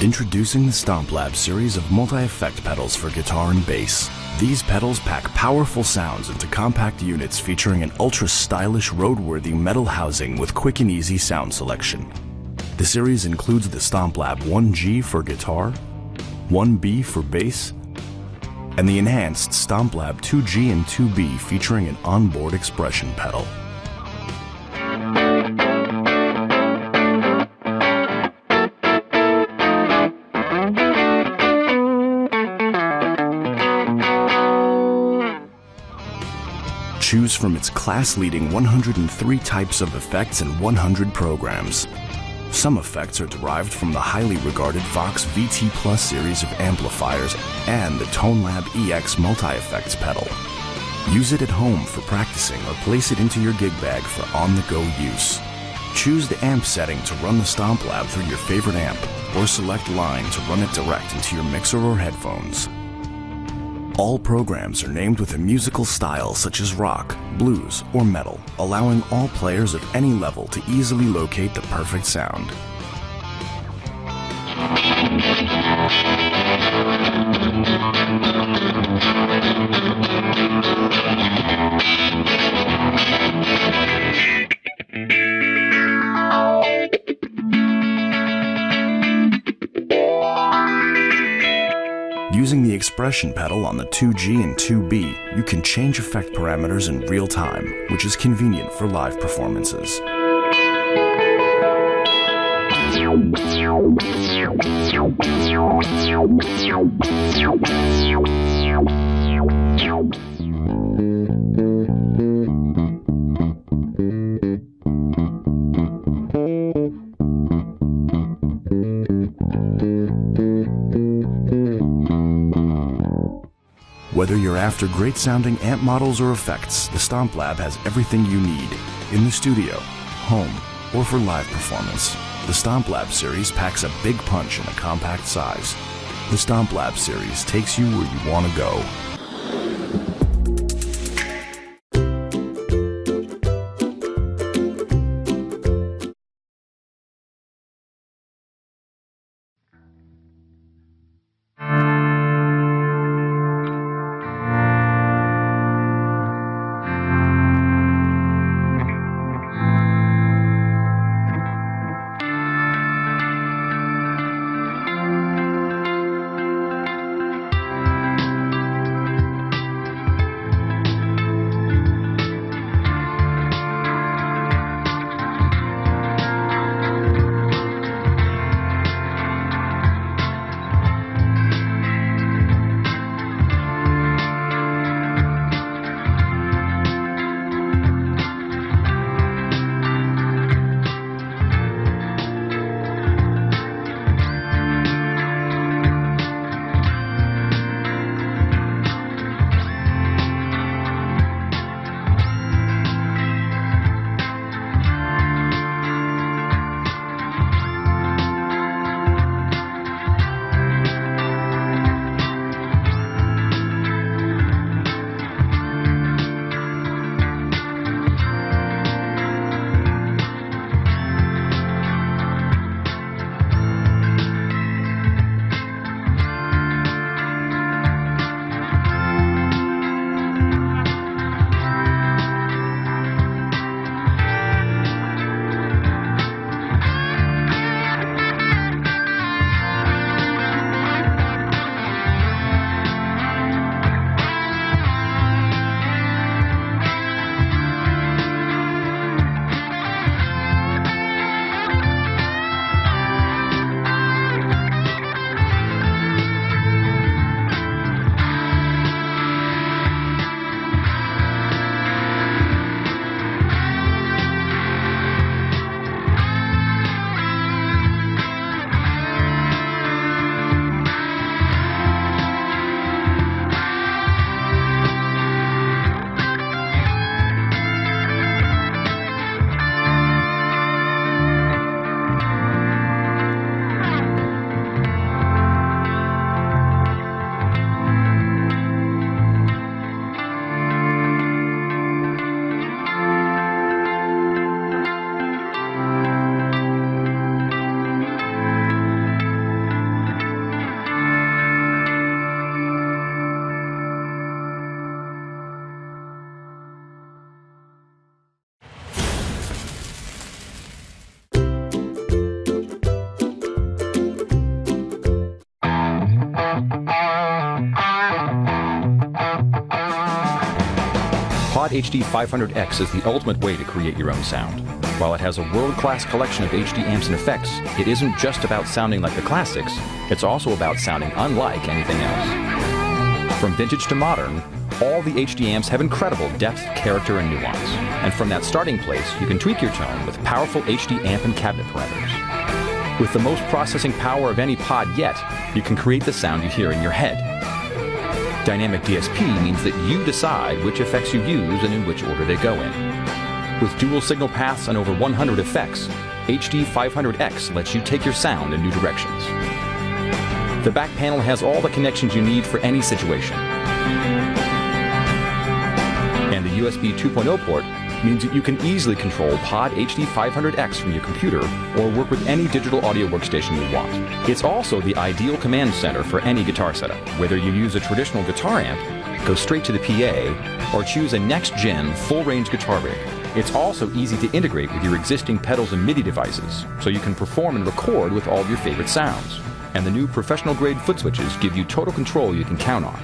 Introducing the StompLab series of multi-effect pedals for guitar and bass. These pedals pack powerful sounds into compact units featuring an ultra-stylish, roadworthy metal housing with quick and easy sound selection. The series includes the StompLab 1G for guitar, 1B for bass, and the enhanced StompLab 2G and 2B featuring an onboard expression pedal. Choose from its class-leading 103 types of effects and 100 programs. Some effects are derived from the highly regarded Vox VT Plus series of amplifiers and the ToneLab EX Multi-Effects pedal. Use it at home for practicing or place it into your gig bag for on-the-go use. Choose the amp setting to run the StompLab through your favorite amp, or select line to run it direct into your mixer or headphones. All programs are named with a musical style such as rock, blues, or metal, allowing all players of any level to easily locate the perfect sound. Using the expression pedal on the 2G and 2B, you can change effect parameters in real time, which is convenient for live performances. Whether you're after great sounding amp models or effects, the StompLab has everything you need in the studio, home, or for live performance. The StompLab series packs a big punch in a compact size. The StompLab series takes you where you want to go. Pod HD 500X is the ultimate way to create your own sound. While it has a world-class collection of HD amps and effects, it isn't just about sounding like the classics, it's also about sounding unlike anything else. From vintage to modern, all the HD amps have incredible depth, character, and nuance. And from that starting place, you can tweak your tone with powerful HD amp and cabinet parameters. With the most processing power of any pod yet, you can create the sound you hear in your head. Dynamic DSP means that you decide which effects you use and in which order they go in. With dual signal paths and over 100 effects, HD 500X lets you take your sound in new directions. The back panel has all the connections you need for any situation. And the USB 2.0 port means that you can easily control Pod HD 500X from your computer or work with any digital audio workstation you want. It's also the ideal command center for any guitar setup. Whether you use a traditional guitar amp, go straight to the PA, or choose a next-gen full-range guitar rig. It's also easy to integrate with your existing pedals and MIDI devices, so you can perform and record with all of your favorite sounds. And the new professional-grade foot switches give you total control you can count on.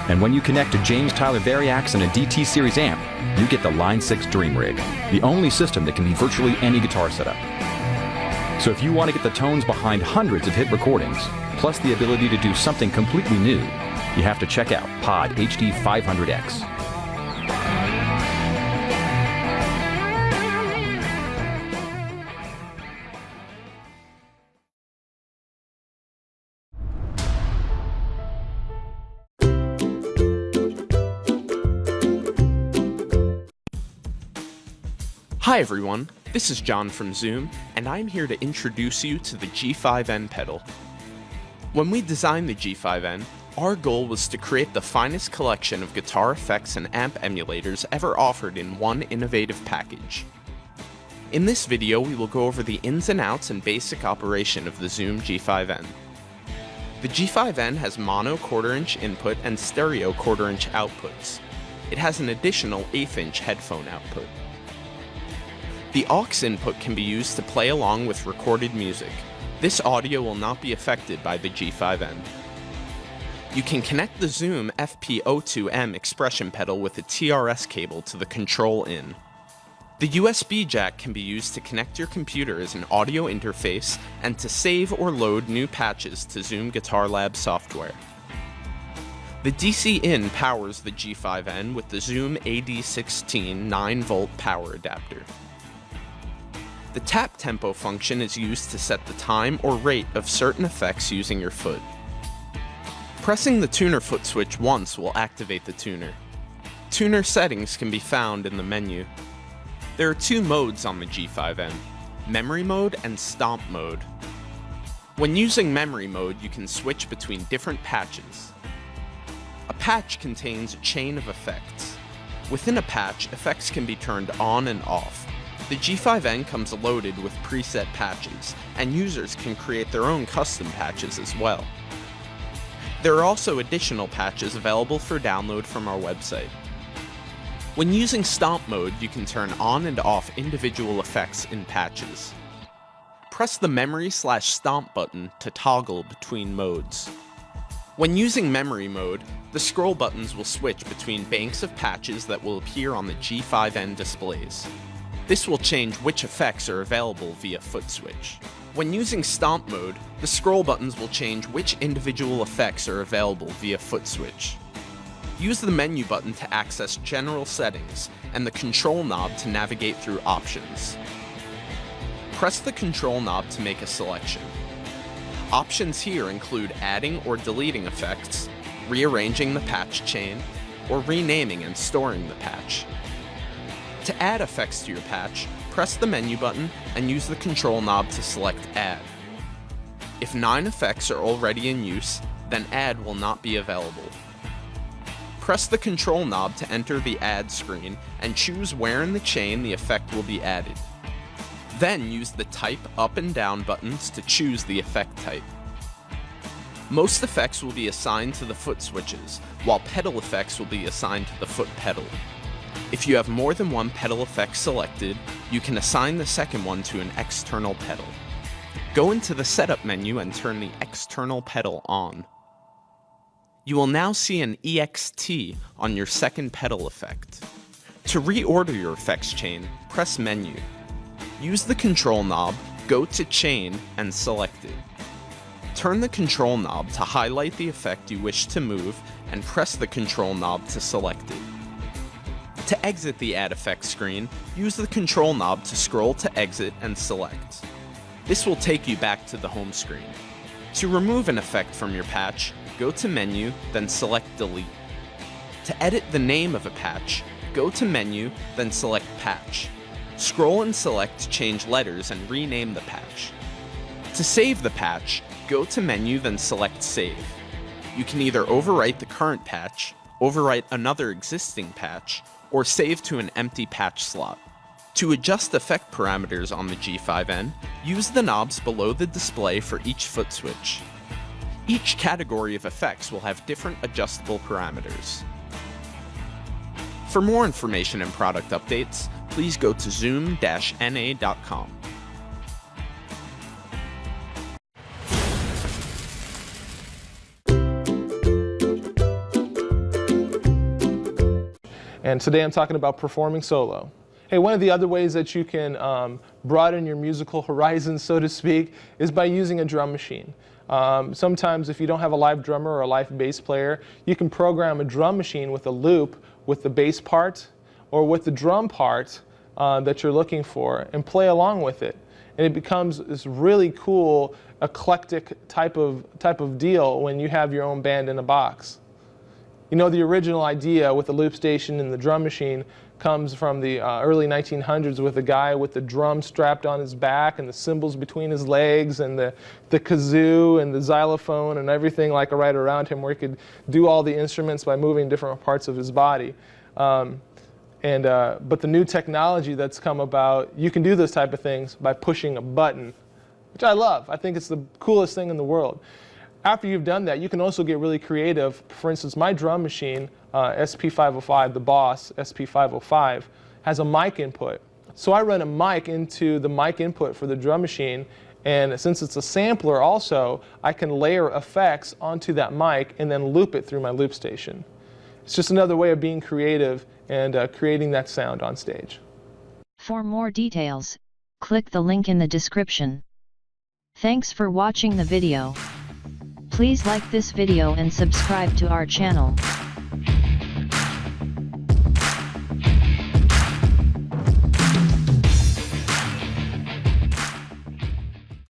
And when you connect a James Tyler Variax and a DT Series amp, you get the Line 6 Dream Rig, the only system that can be virtually any guitar setup. So if you want to get the tones behind hundreds of hit recordings, plus the ability to do something completely new, you have to check out Pod HD 500X. Hi everyone, this is John from Zoom, and I'm here to introduce you to the G5N pedal. When we designed the G5N, our goal was to create the finest collection of guitar effects and amp emulators ever offered in one innovative package. In this video, we will go over the ins and outs and basic operation of the Zoom G5N. The G5N has mono quarter-inch input and stereo quarter-inch outputs. It has an additional 1/8" headphone output. The aux input can be used to play along with recorded music. This audio will not be affected by the G5N. You can connect the Zoom FP02M expression pedal with a TRS cable to the control in. The USB jack can be used to connect your computer as an audio interface and to save or load new patches to Zoom Guitar Lab software. The DC in powers the G5N with the Zoom AD16 9V power adapter. The tap tempo function is used to set the time or rate of certain effects using your foot. Pressing the tuner foot switch once will activate the tuner. Tuner settings can be found in the menu. There are two modes on the G5N, memory mode and stomp mode. When using memory mode, you can switch between different patches. A patch contains a chain of effects. Within a patch, effects can be turned on and off. The G5N comes loaded with preset patches, and users can create their own custom patches as well. There are also additional patches available for download from our website. When using stomp mode, you can turn on and off individual effects in patches. Press the memory/stomp button to toggle between modes. When using memory mode, the scroll buttons will switch between banks of patches that will appear on the G5N displays. This will change which effects are available via foot switch. When using stomp mode, the scroll buttons will change which individual effects are available via foot switch. Use the menu button to access general settings and the control knob to navigate through options. Press the control knob to make a selection. Options here include adding or deleting effects, rearranging the patch chain, or renaming and storing the patch. To add effects to your patch, press the menu button and use the control knob to select Add. If 9 effects are already in use, then Add will not be available. Press the control knob to enter the Add screen and choose where in the chain the effect will be added. Then use the Type up and down buttons to choose the effect type. Most effects will be assigned to the foot switches, while pedal effects will be assigned to the foot pedal. If you have more than one pedal effect selected, you can assign the second one to an external pedal. Go into the Setup menu and turn the external pedal on. You will now see an EXT on your second pedal effect. To reorder your effects chain, press Menu. Use the control knob, go to Chain, and select it. Turn the control knob to highlight the effect you wish to move, and press the control knob to select it. To exit the Add Effect screen, use the control knob to scroll to exit and select. This will take you back to the home screen. To remove an effect from your patch, go to Menu, then select Delete. To edit the name of a patch, go to Menu, then select Patch. Scroll and select to change letters and rename the patch. To save the patch, go to Menu, then select Save. You can either overwrite the current patch, overwrite another existing patch, or save to an empty patch slot. To adjust effect parameters on the G5N, use the knobs below the display for each foot switch. Each category of effects will have different adjustable parameters. For more information and product updates, please go to zoom-na.com. And today I'm talking about performing solo. Hey, one of the other ways that you can broaden your musical horizons, so to speak, is by using a drum machine. Sometimes if you don't have a live drummer or a live bass player, you can program a drum machine with a loop with the bass part or with the drum part that you're looking for and play along with it. And it becomes this really cool, eclectic type of deal when you have your own band in a box. You know, the original idea with the loop station and the drum machine comes from the early 1900s with a guy with the drum strapped on his back and the cymbals between his legs and the kazoo and the xylophone and everything like right around him, where he could do all the instruments by moving different parts of his body. But the new technology that's come about, you can do those type of things by pushing a button, which I love. I think it's the coolest thing in the world. After you've done that, you can also get really creative. For instance, my drum machine, SP505, the Boss SP505, has a mic input. So I run a mic into the mic input for the drum machine, and since it's a sampler also, I can layer effects onto that mic and then loop it through my loop station. It's just another way of being creative and creating that sound on stage. For more details, click the link in the description. Thanks for watching the video. Please like this video and subscribe to our channel.